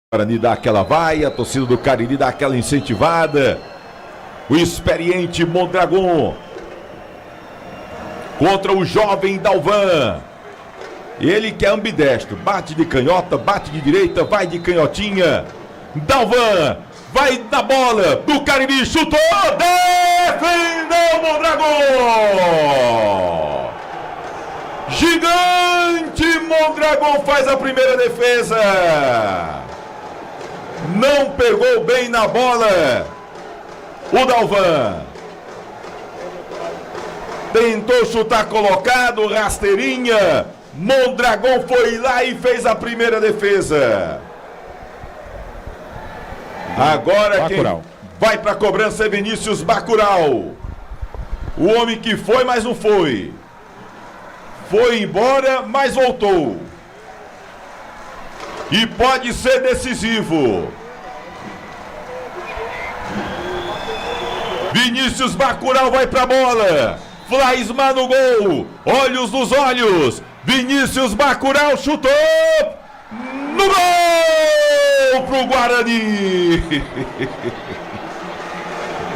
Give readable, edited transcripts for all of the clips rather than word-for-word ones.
Guarani dá aquela vaia, a torcida do Cariri dá aquela incentivada. O experiente Mondragon contra o jovem Dalvan. Ele que é ambidestro, bate de canhota, bate de direita, vai de canhotinha. Dalvan vai na bola do Cariri, chutou, defendeu o Mondragon. Gigante Mondragon faz a primeira defesa. Não pegou bem na bola o Dalvan. Tentou chutar colocado, rasteirinha. Mondragon foi lá e fez a primeira defesa. Agora Bacurau. Quem vai para a cobrança é Vinícius Bacurau. O homem que foi, mas não foi. Foi embora, mas voltou. E pode ser decisivo. Vinícius Bacurau vai pra bola. Flaisman no gol. Olhos nos olhos. Vinícius Bacurau chutou. No gol pro Guarani.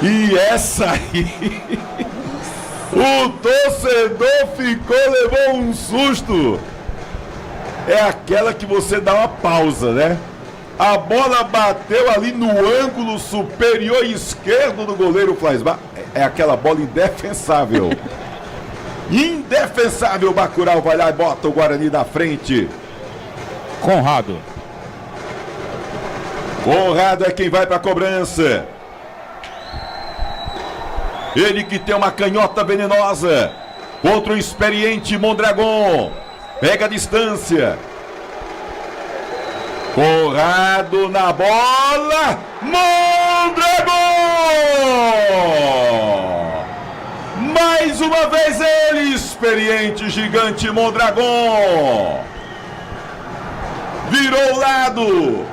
E essa aí, o torcedor levou um susto. É aquela que você dá uma pausa, né? A bola bateu ali no ângulo superior esquerdo do goleiro Flaisman. É aquela bola indefensável. Indefensável. Bacurau vai lá e bota o Guarani na frente. Conrado é quem vai para a cobrança. Ele que tem uma canhota venenosa contra o experiente Mondragon. Pega a distância. Conrado na bola. Mondragon! Mais uma vez ele, experiente gigante Mondragon. Virou o lado.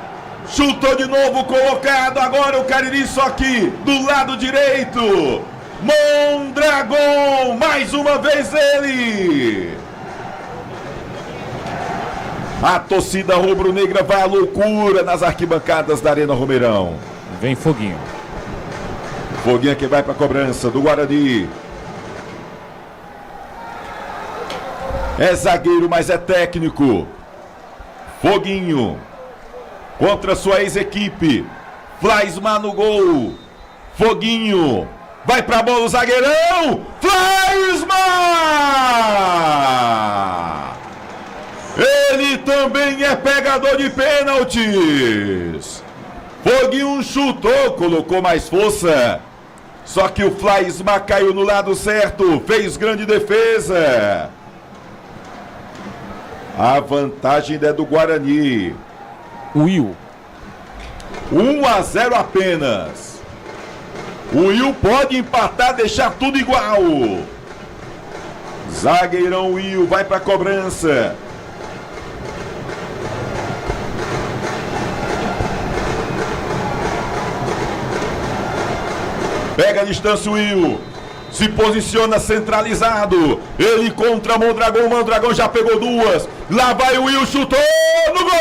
Chutou de novo, colocado. Agora o Cariri só aqui do lado direito. Mondragon, mais uma vez ele. A torcida rubro-negra vai à loucura nas arquibancadas da Arena Romeirão. Vem Foguinho. Foguinho que vai para a cobrança do Guarani. É zagueiro, mas é técnico. Foguinho contra sua ex-equipe. Flaisman no gol. Foguinho vai para a bola o zagueirão. Flaisman! Ele também é pegador de pênaltis. Foguinho chutou, colocou mais força. Só que o Flaisman caiu no lado certo, fez grande defesa. A vantagem é do Guarani. Will. 1-0 apenas. O Will pode empatar, deixar tudo igual. Zagueirão Will vai para a cobrança. Pega a distância o Will. Se posiciona centralizado. Ele contra Mondragon. Mondragon já pegou duas. Lá vai o Will, chutou no gol.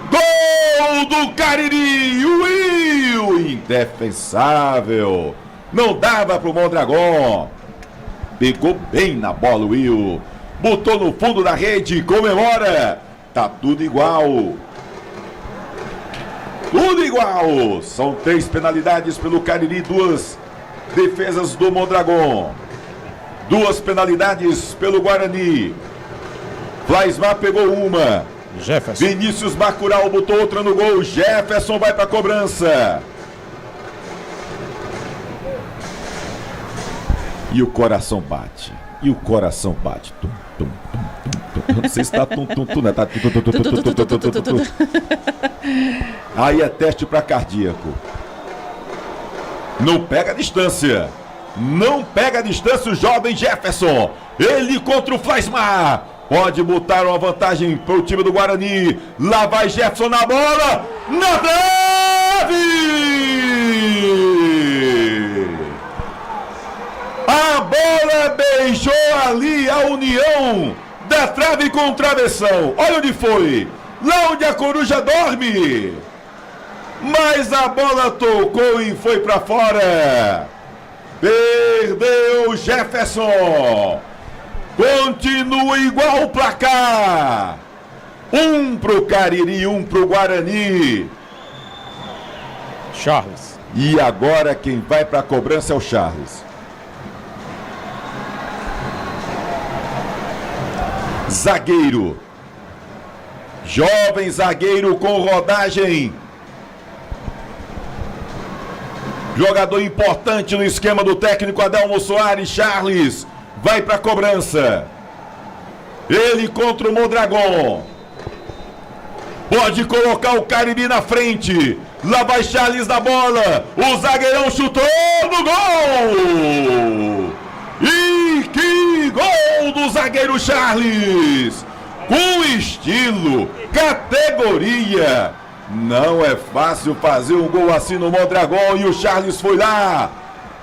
Gol do Cariri. Will, indefensável. Não dava pro Mondragon. Pegou bem na bola o Will. Botou no fundo da rede. Comemora. Tá tudo igual. Tudo igual. São 3 penalidades pelo Cariri, 2 defesas do Mondragon. 2 penalidades pelo Guarani. Flaisman pegou uma. Jefferson. Vinícius Bacurau botou outra no gol. Jefferson vai para a cobrança. E o coração bate. E o coração bate. Tum, tum, tum, tum, tum. Não sei se tá tum, tum, tum, né? Tá tum, tum, tum, tum, tum, tum, tum, tum, tum. Aí é teste para cardíaco. Não pega a distância. Não pega a distância o jovem Jefferson. Ele contra o Flaisman. Pode botar uma vantagem para o time do Guarani. Lá vai Jefferson na bola. Na trave! A bola beijou ali a união da trave com o travessão. Olha onde foi. lá onde a coruja dorme. Mas a bola tocou e foi para fora. Perdeu Jefferson. Continua igual o placar. 1 pro Cariri, 1 pro Guarani. Charles. E agora quem vai para a cobrança é o Charles. Zagueiro. Jovem zagueiro com rodagem. Jogador importante no esquema do técnico Adelmo Soares. Charles vai para a cobrança. Ele contra o Mondragon. Pode colocar o Cariri na frente. Lá vai Charles da bola. O zagueirão chutou no gol. E que gol do zagueiro Charles. Com estilo, categoria. Não é fácil fazer um gol assim no Mondragon. E o Charles foi lá.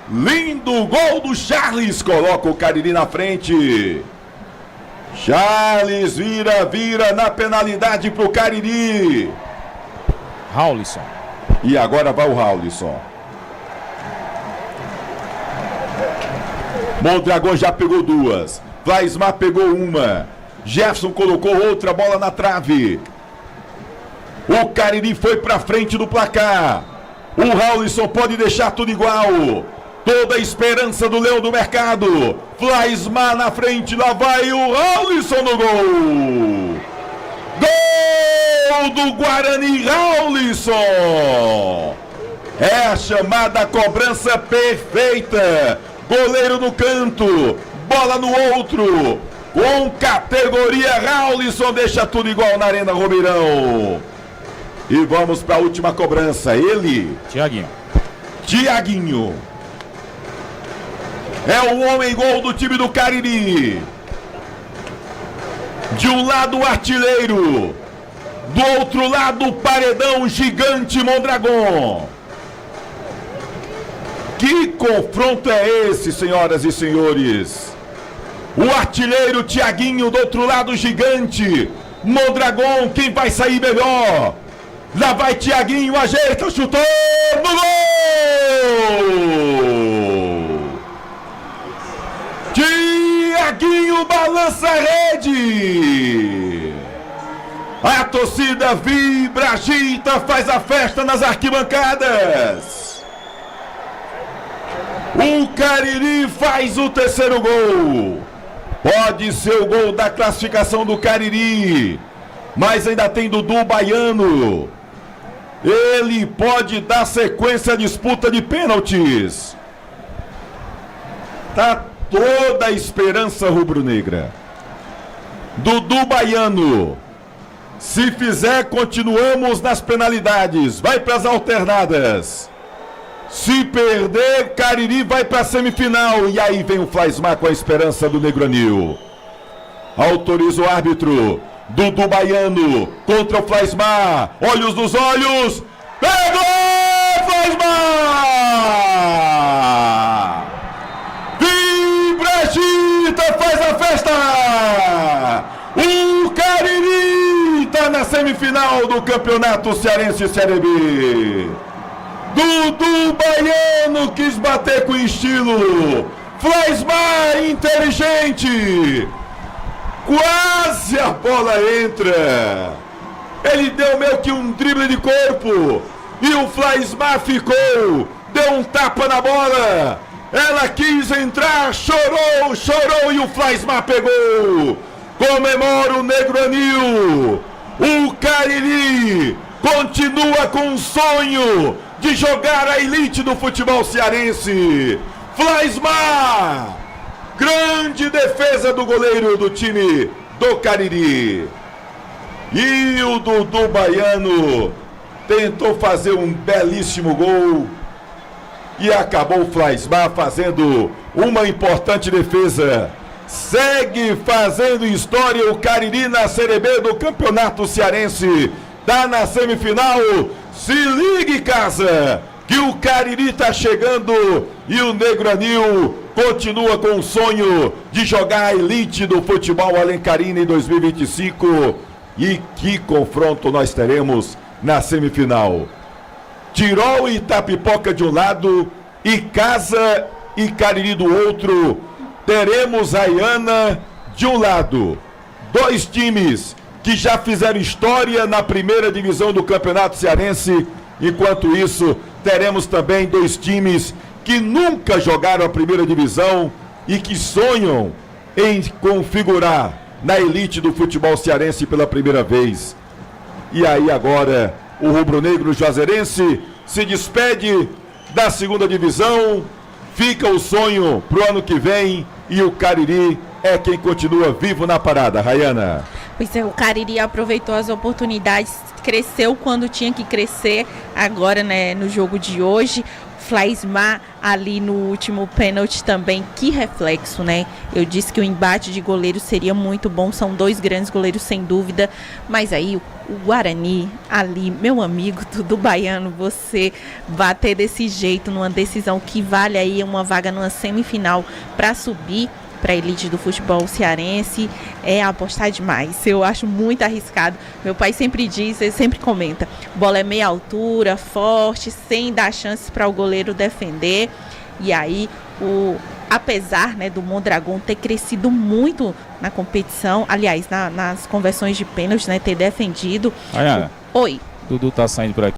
Lindo gol do Charles. Coloca o Cariri na frente. Charles vira na penalidade pro Cariri. Raulisson. E agora vai o Raulisson. Mondragon já pegou 2. Flaismar pegou 1. Jefferson colocou outra bola na trave. O Cariri foi pra frente do placar. O Raulisson pode deixar tudo igual. Toda a esperança do Leão do Mercado. Flaismar na frente, lá vai o Raulisson no gol. Gol do Guarani, Raulisson. É a chamada cobrança perfeita. Goleiro no canto, bola no outro. Com categoria, Raulisson deixa tudo igual na Arena Romeirão. E vamos para a última cobrança. Ele, Tiaguinho. É o homem gol do time do Cariri. De um lado o artilheiro, do outro lado o paredão gigante Mondragon. Que confronto é esse, senhoras e senhores? O artilheiro Tiaguinho, do outro lado o gigante Mondragon. Quem vai sair melhor? Lá vai Tiaguinho, ajeita, chutou no gol! Tiaguinho balança a rede. A torcida vibra, agita, faz a festa nas arquibancadas. O Cariri faz o terceiro gol. Pode ser o gol da classificação do Cariri, mas ainda tem Dudu Baiano. Ele pode dar sequência à disputa de pênaltis. Tá toda a esperança rubro-negra. Dudu Baiano. Se fizer, continuamos nas penalidades. Vai para as alternadas. Se perder, Cariri vai para a semifinal. E aí vem o Flaismar com a esperança do Negronil. Autoriza o árbitro. Dudu Baiano contra o Flaismar. Olhos nos olhos. Pegou Flaismar! Vibra, agita, faz a festa! O Cariri está na semifinal do Campeonato Cearense Série B. Dudu Baiano quis bater com estilo. Flaismar inteligente. Quase a bola entra. Ele deu meio que um drible de corpo. E o Flaismar ficou. Deu um tapa na bola. Ela quis entrar, chorou e o Flaismar pegou. Comemora o Negronil. O Cariri continua com um sonho de jogar a elite do futebol cearense. Flaismar. Grande defesa do goleiro do time do Cariri. E o Dudu Baiano tentou fazer um belíssimo gol. E acabou o Flaismar fazendo uma importante defesa. Segue fazendo história o Cariri na Série B do Campeonato Cearense. Tá na semifinal. Se ligue, casa, que o Cariri tá chegando e o Negronil continua com o sonho de jogar a elite do futebol alencarino em 2025. E que confronto nós teremos na semifinal. Tirol e Itapipoca de um lado, e Casa e Cariri do outro. Teremos Rayana de um lado. Dois times que já fizeram história na primeira divisão do Campeonato Cearense. Enquanto isso, teremos também dois times que nunca jogaram a primeira divisão e que sonham em configurar na elite do futebol cearense pela primeira vez. E aí agora o rubro-negro juazeirense se despede da segunda divisão, fica o sonho pro ano que vem e o Cariri é quem continua vivo na parada. Rayana. Pois é, o Cariri aproveitou as oportunidades, cresceu quando tinha que crescer, agora, né, no jogo de hoje. Flaismar ali no último pênalti também, que reflexo, né? Eu disse que o embate de goleiros seria muito bom, são dois grandes goleiros sem dúvida, mas aí o Guarani ali, meu amigo do Baiano, você bater desse jeito numa decisão que vale aí uma vaga numa semifinal para subir para a elite do futebol cearense, é apostar demais. Eu acho muito arriscado. Meu pai sempre diz, ele sempre comenta, bola é meia altura, forte, sem dar chances para o goleiro defender. E aí, apesar, né, do Mondragão ter crescido muito na competição, aliás, nas conversões de pênalti, né, ter defendido. Rayana, Oi. Dudu tá saindo por aqui.